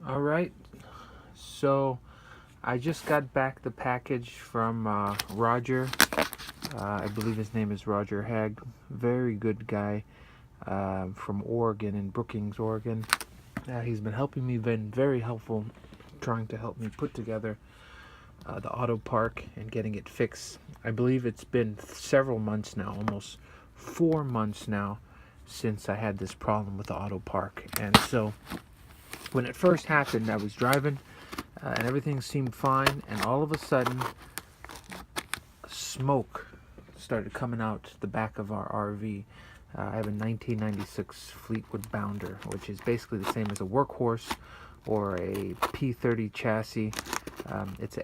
All right. So I just got back the package from Roger. I believe his name is Roger Hag. Very good guy from Oregon, in Brookings, Oregon. He's been helping me, been very helpful, trying to help me put together the auto park and getting it fixed. I believe it's been several months now, almost 4 months now, since I had this problem with the auto park. And so when it first happened, I was driving and everything seemed fine, and all of a sudden, smoke started coming out the back of our RV. I have a 1996 Fleetwood Bounder, which is basically the same as a workhorse or a p30 chassis. It's a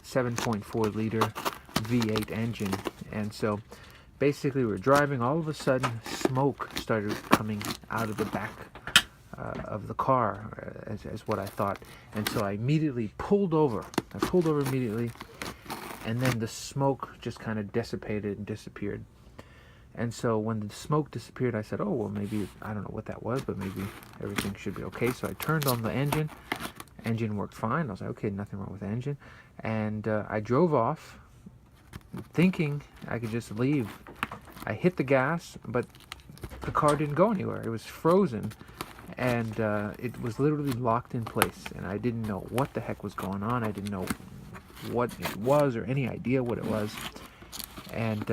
7.4 liter V8 engine, and so basically we're driving. All of a sudden, smoke started coming out of the back of the car, as what I thought. And so I immediately pulled over. I pulled over immediately, and then the smoke just kind of dissipated and disappeared. And so when the smoke disappeared, I said, oh, well, maybe, I don't know what that was, but maybe everything should be okay. So I turned on the engine. Engine worked fine. I was like, okay, nothing wrong with the engine. And I drove off thinking I could just leave. I hit the gas, but the car didn't go anywhere. It was frozen, and it was literally locked in place. And I didn't know what the heck was going on. I didn't know what it was or any idea what it was. And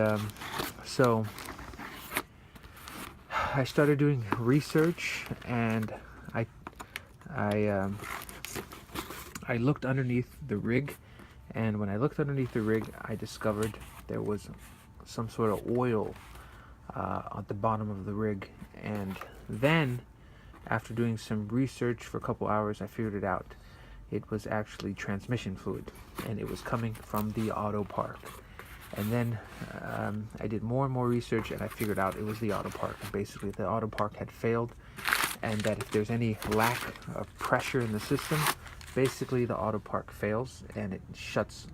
so I started doing research, and I I looked underneath the rig, and when I looked underneath the rig, I discovered there was some sort of oil at the bottom of the rig. And then, after doing some research for a couple hours, I figured it out. It was actually transmission fluid, and it was coming from the Autopark. And then I did more and more research, and I figured out it was the Autopark. Basically, the Autopark had failed, and that if there's any lack of pressure in the system, basically the Autopark fails and it shuts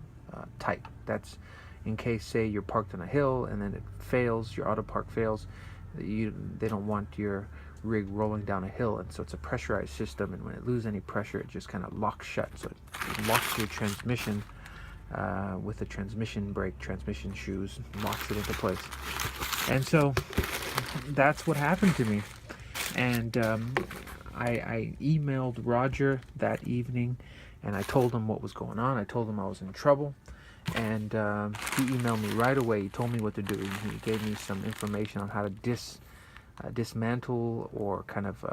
tight. That's in case, say, you're parked on a hill and then it fails, your Autopark fails. They don't want your rig rolling down a hill, and so it's a pressurized system, and when it loses any pressure, it just kind of locks shut. So it locks your transmission with the transmission brake, transmission shoes, locks it into place. And so that's what happened to me. And I emailed Roger that evening, and I told him what was going on. I told him I was in trouble, and he emailed me right away. He told me what to do. He gave me some information on how to dismantle or kind of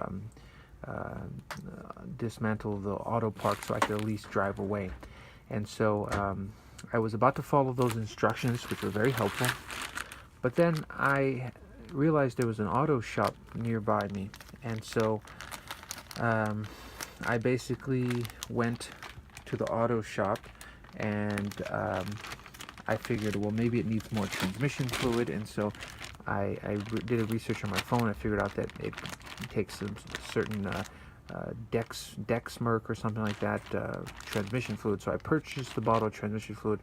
dismantle the auto park so I could at least drive away. And so I was about to follow those instructions, which were very helpful. But then I realized there was an auto shop nearby me, and so I basically went to the auto shop, and I figured, well, maybe it needs more transmission fluid, and so I did a research on my phone. I figured out that it takes some certain Dexmerk or something like that transmission fluid. So I purchased the bottle of transmission fluid.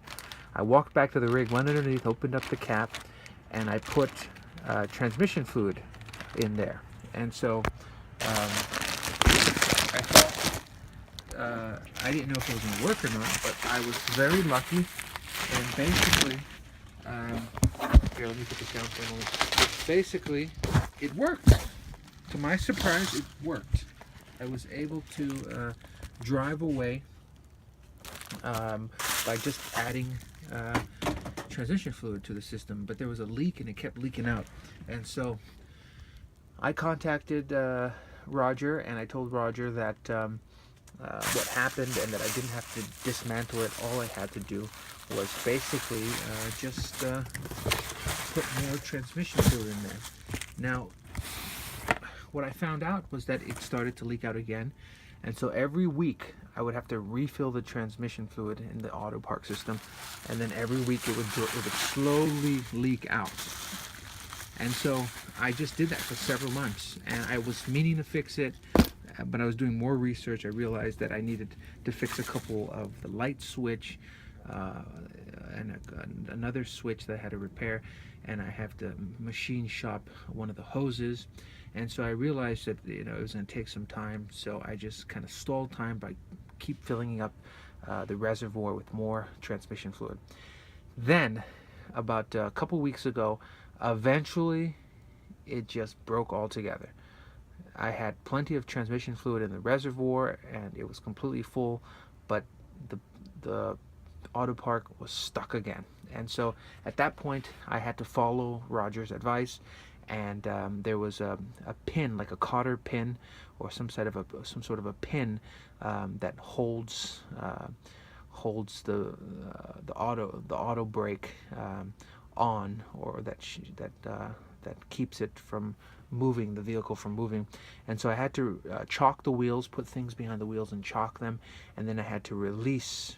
I walked back to the rig, went underneath, opened up the cap, and I put transmission fluid in there. And so I thought, I didn't know if it was going to work or not, but I was very lucky. And basically, here, let me put this down for a moment. Basically, it worked. To my surprise, it worked. I was able to drive away by just adding transmission fluid to the system, but there was a leak and it kept leaking out. And so I contacted Roger, and I told Roger that what happened and that I didn't have to dismantle it. All I had to do was basically just put more transmission fluid in there. Now, what I found out was that it started to leak out again, and so every week I would have to refill the transmission fluid in the auto park system, and then every week it would slowly leak out. And so I just did that for several months, and I was meaning to fix it, but I was doing more research. I realized that I needed to fix a couple of the light switch, another switch that I had to repair, and I have to machine shop one of the hoses. And so I realized that it was going to take some time, so I just kind of stalled time by keep filling up the reservoir with more transmission fluid. Then, about a couple weeks ago, eventually it just broke altogether. I had plenty of transmission fluid in the reservoir and it was completely full, but the Autopark was stuck again. And so at that point I had to follow Roger's advice, and there was a pin, like a cotter pin or some sort of a pin that holds the auto brake on, or that keeps it from moving, the vehicle from moving. And so I had to chalk the wheels, put things behind the wheels and chalk them, and then I had to release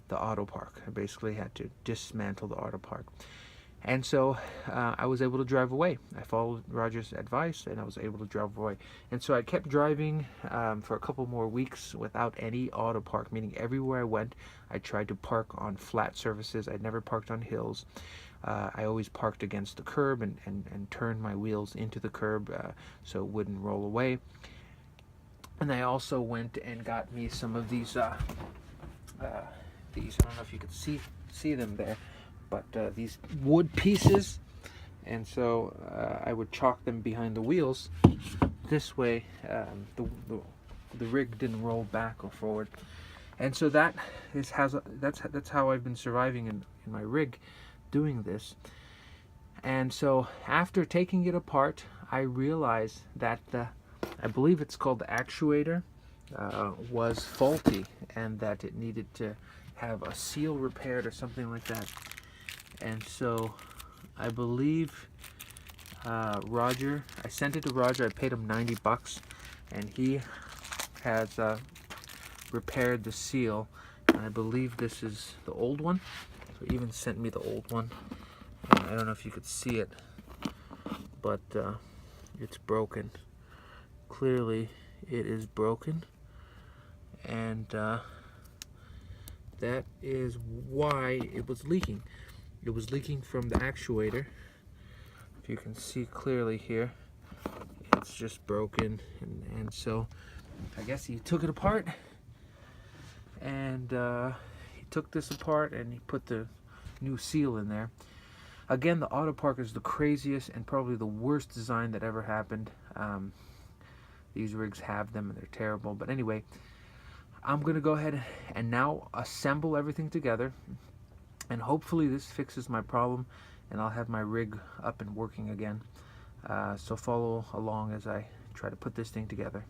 the Autopark. I basically had to dismantle the Autopark. And so I was able to drive away. I followed Roger's advice and I was able to drive away. And so I kept driving for a couple more weeks without any Autopark, meaning everywhere I went, I tried to park on flat surfaces. I never parked on hills. I always parked against the curb and turned my wheels into the curb so it wouldn't roll away. And I also went and got me some of these, I don't know if you could see them there, but these wood pieces, and so I would chalk them behind the wheels. This way the rig didn't roll back or forward. And so that's how I've been surviving in my rig, doing this. And so after taking it apart, I realized that I believe it's called the actuator was faulty, and that it needed to have a seal repaired or something like that. And so I believe Roger, I sent it to Roger, I paid him $90, and he has repaired the seal. And I believe this is the old one. So he even sent me the old one. I don't know if you could see it, but it's broken. Clearly it is broken, and that is why it was leaking. It was leaking from the actuator. If you can see clearly here, it's just broken, and so I guess he took it apart, and he took this apart and he put the new seal in there. Again, the Autopark is the craziest and probably the worst design that ever happened. These rigs have them and they're terrible. But anyway, I'm going to go ahead and now assemble everything together. And hopefully this fixes my problem and I'll have my rig up and working again. So follow along as I try to put this thing together.